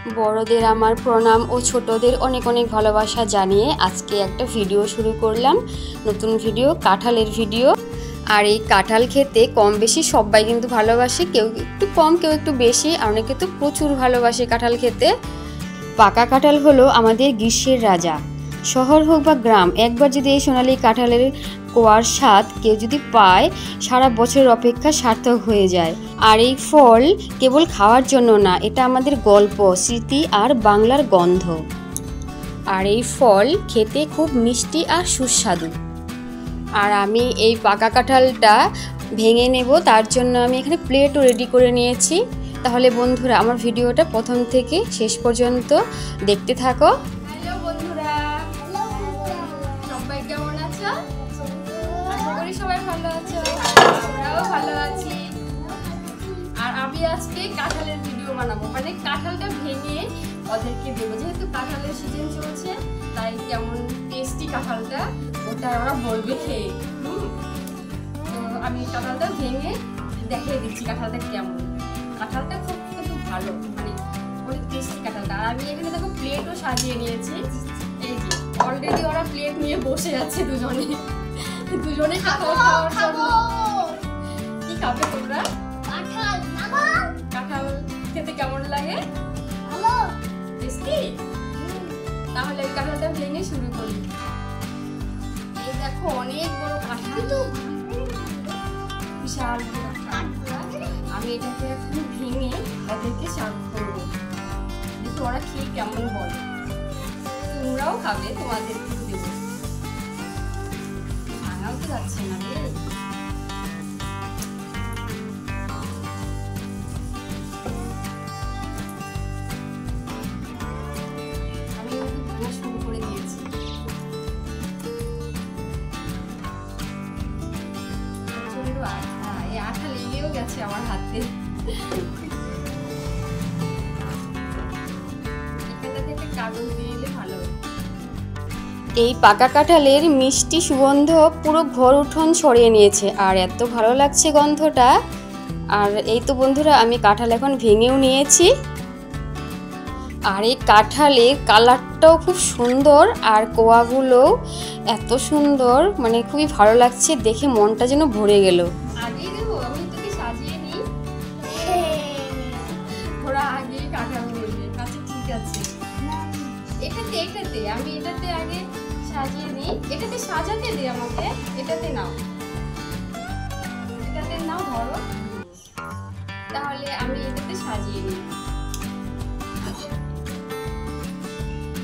বড়দের আমার প্রণাম ও ছোটদের অনেক অনেক ভালোবাসা জানিয়ে আজকে একটা ভিডিও শুরু করলাম। নতুন ভিডিও, কাঁঠালের ভিডিও। আর এই কাঁঠাল খেতে কম বেশি সবাই কিন্তু ভালোবাসে, কেউ একটু কম কেউ একটু বেশি, আর অনেকে তো প্রচুর ভালোবাসে কাঁঠাল খেতে। পাকা কাঁঠাল হলো আমাদের গ্রীষ্মের রাজা। শহর হোক বা গ্রাম, একবার যদি এই সোনালি কাঁঠালের কোয়ার স্বাদ কেউ যদি পায়, সারা বছরের অপেক্ষা সার্থক হয়ে যায়। আর এই ফল কেবল খাওয়ার জন্য না, এটা আমাদের গল্প, স্মৃতি আর বাংলার গন্ধ। আর এই ফল খেতে খুব মিষ্টি আর সুস্বাদু। আর আমি এই পাকা কাঁঠালটা ভেঙে নেব, তার জন্য আমি এখানে প্লেটও রেডি করে নিয়েছি। তাহলে বন্ধুরা আমার ভিডিওটা প্রথম থেকে শেষ পর্যন্ত দেখতে থাকো। হ্যালো বন্ধুরা, সবাই কেমন আছো? আশা করি সবাই ভালো আছো, আমরাও ভালো আছি। আর আমি আজকে কাঁঠালের ভিডিও বানাবো, মানে কাঁঠালটা ভেঙে ওদেরকে দেবো, যেহেতু কাঁঠালের সিজন চলছে, তাই কেমন টেস্টি কাঁঠালটা ওটা ওরা বলবে খেয়ে। তো আমি কাঁঠালটা ভেঙে দেখিয়ে দিচ্ছি কাঁঠালটা কেমন। কাঁঠালটা খুব কিন্তু ভালো, মানে অনেক টেস্টি কাঁঠালটা। আর আমি এখানে দেখো প্লেটও সাজিয়ে নিয়েছি। এই যে অলরেডি ওরা প্লেট নিয়ে বসে আছে, দুজনে কাঁঠাল খাওয়ার জন্য। কি খাবে তোমরা? কাঁঠাল খেতে কেমন লাগে? ভালো, টেস্টি। তাহলে আমি কাঁঠালটা ভেঙে শুরু করি। এই দেখো অনেক বড় কাঁঠাল, বিশাল বড় কাঁঠাল। আমি এটাকে এখন ভেঙে ওদেরকে সার্ভ করবো, দেখি ওরা খেয়ে কেমন বলে। তোমরাও খাবে, তোমাদেরকে দেবো। ভাঙাও তো যাচ্ছে না রে। আমি ভাঙা শুরু করে দিয়েছি। আঠা লেগেও গেছে আমার হাতে। এই পাকা কাঁঠালের মিষ্টি সুগন্ধ পুরো ঘর উঠোন ছড়িয়ে নিয়েছে, আর এত ভালো লাগছে গন্ধটা। আর এই তো বন্ধুরা আমি কাঁঠাল এখন ভেঙেও নিয়েছি। আর এই কাঁঠালের কালারটাও খুব সুন্দর, আর কোয়াগুলোও এত সুন্দর, মানে খুবই ভালো লাগছে দেখে, মনটা যেন ভরে গেল। আগে দেবো, আমি তোকে সাজিয়ে নিই। ওরা আগে কাঁঠাল বলবে, আচ্ছা ঠিক আছে। এটাতে আমি এটাতে আগে সাজিয়ে নিই। এটাতে সাজাতে দে আমাকে, এটাতে নাও ধরো। তাহলে আমি এটাতে সাজিয়ে নিই।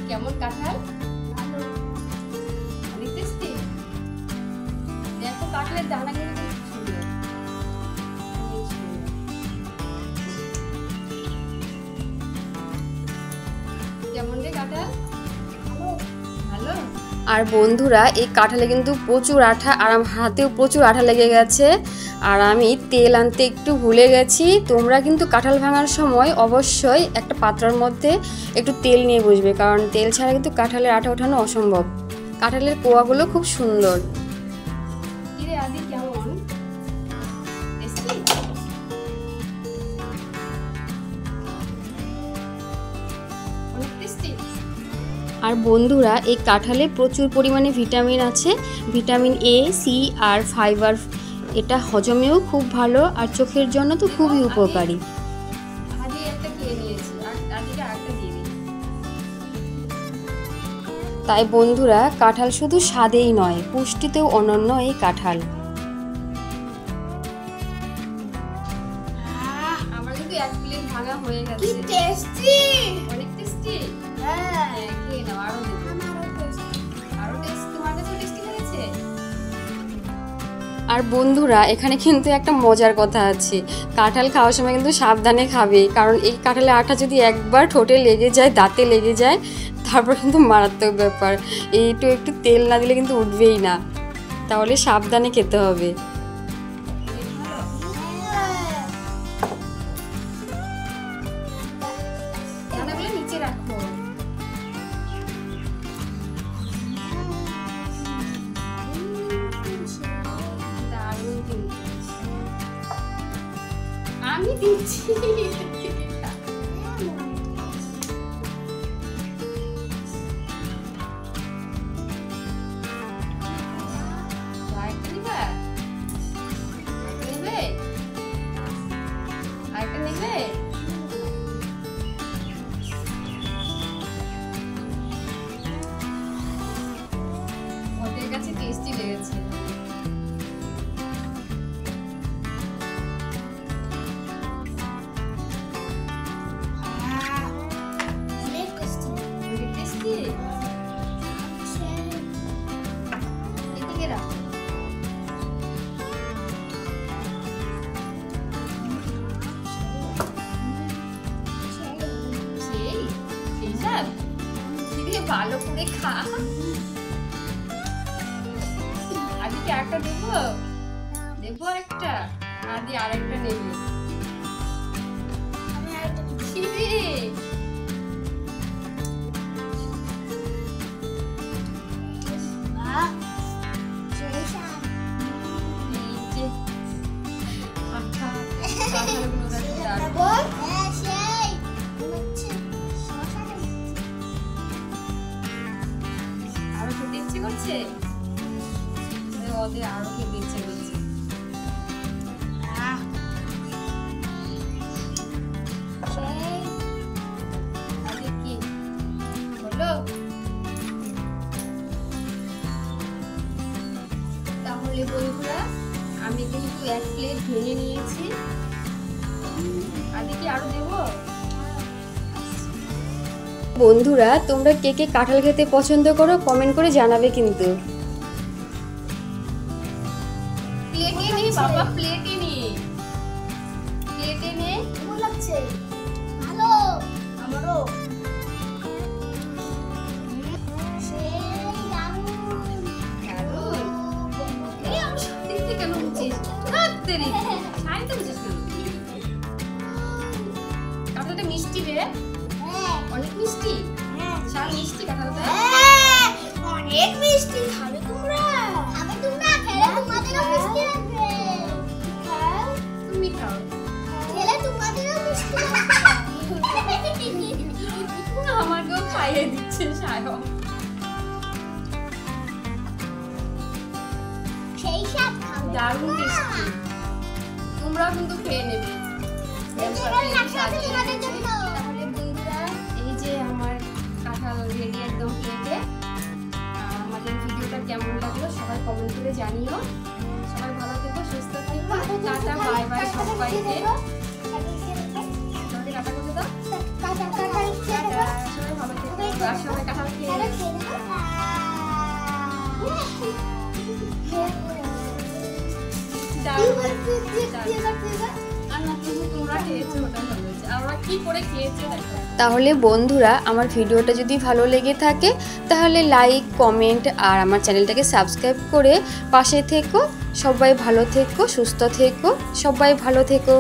কেমন কাঁঠাল? ভালো, অনেক টেস্টি। দেখো কাঁঠালের দানা কিন্তু সুন্দর। কেমন রে কাঁঠাল? ভালো। আর বন্ধুরা এই কাঁঠালে কিন্তু প্রচুর আঠা, আর আমার হাতেও প্রচুর আঠা লেগে গেছে। আর আমি তেল আনতে একটু ভুলে গেছি। তোমরা কিন্তু কাঁঠাল ভাঙার সময় অবশ্যই একটা পাত্রের মধ্যে একটু তেল নিয়ে বসবে, কারণ তেল ছাড়া কিন্তু কাঁঠালের আঠা ওঠানো অসম্ভব। কাঁঠালের কোয়াগুলো খুব সুন্দর। আর বন্ধুরা এই কাঁঠালে প্রচুর পরিমাণে ভিটামিন আছে, ভিটামিন এ, সি আর ফাইবার। এটা হজমেও খুব ভালো, আর চোখের জন্য তো খুবই উপকারী। তাই বন্ধুরা কাঁঠাল শুধু স্বাদেই নয়, পুষ্টিতেও অনন্য এই কাঁঠাল। আমার কিন্তু এক প্লেট ভাঙা হয়ে গেছে। কি টেস্টি, অনেক টেস্টি। হ্যাঁ, খেয়ে নাও, আরো দেব। আরো টেস্টি, তোমার কাছে টেস্টি লেগেছে? আর বন্ধুরা এখানে কিন্তু একটা মজার কথা আছে, কাঁঠাল খাওয়ার সময় কিন্তু সাবধানে খাবে, কারণ এই কাঁঠালের আঠা যদি একবার ঠোঁটে লেগে যায়, দাঁতে লেগে যায়, তারপর কিন্তু মারাত্মক ব্যাপার। একটু তেল না দিলে কিন্তু উঠবেই না, তাহলে সাবধানে খেতে হবে। নিচে রাখো। আমি দিচ্ছি। ভালো করে খা। আদিকে একটা দেবো, দেবো একটা, আদি আরেকটা নেবে। আরো খেতে ইচ্ছে করছে, ওদের আরো খেতে ইচ্ছে করছে। কি বলো? তাহলে বন্ধুরা আমি কিন্তু 1 প্লেট ভেঙে নিয়েছি। আদি কি আরো দেবো? বন্ধুরা তোমরা কে কে কাঁঠাল খেতে পছন্দ করো কমেন্ট করে জানাবে কিন্তু। প্লেটে নে বাবা, প্লেটে নে, প্লেটে নে। কেমন লাগছে? ভালো। আমারও কেন বুঝছিস? কাঁঠালটা মিষ্টি রে, অনেক মিষ্টি। শাল মিষ্টি কাঁঠালটা, অনেক মিষ্টি। খাবে তোমরা? খাবে তোমরা? খেলে তোমাদেরও মিষ্টি লাগবে। তুমি খাও, খেলে তোমাদেরও মিষ্টি লাগবে। আমাকেও খাইয়ে দিচ্ছে সায়ন। সেই সাথ খাবে, দারুণ টেস্টি। তোমরাও কিন্তু খেয়ে নেবে। তাহলে বন্ধুরা এই যে আমার কাঁঠাল রেডি একদম প্লেটে। আমাদের ভিডিওটা কেমন লাগলো সবাই কমেন্ট করে জানিও। সবাই ভালো থেকো, সুস্থ থেকো। টাটা, বাই বাই সবাইকে। টাটা করে দাও। সবাই ভালো থেকো, আর সবাই কাঁঠাল খেয়ে তাহলে বন্ধুরা আমার ভিডিওটা যদি ভালো লেগে থাকে তাহলে লাইক, কমেন্ট আর আমার চ্যানেলটাকে সাবস্ক্রাইব করে পাশে থেকো। সবাই ভালো থেকো, সুস্থ থেকো, সবাই ভালো থেকো।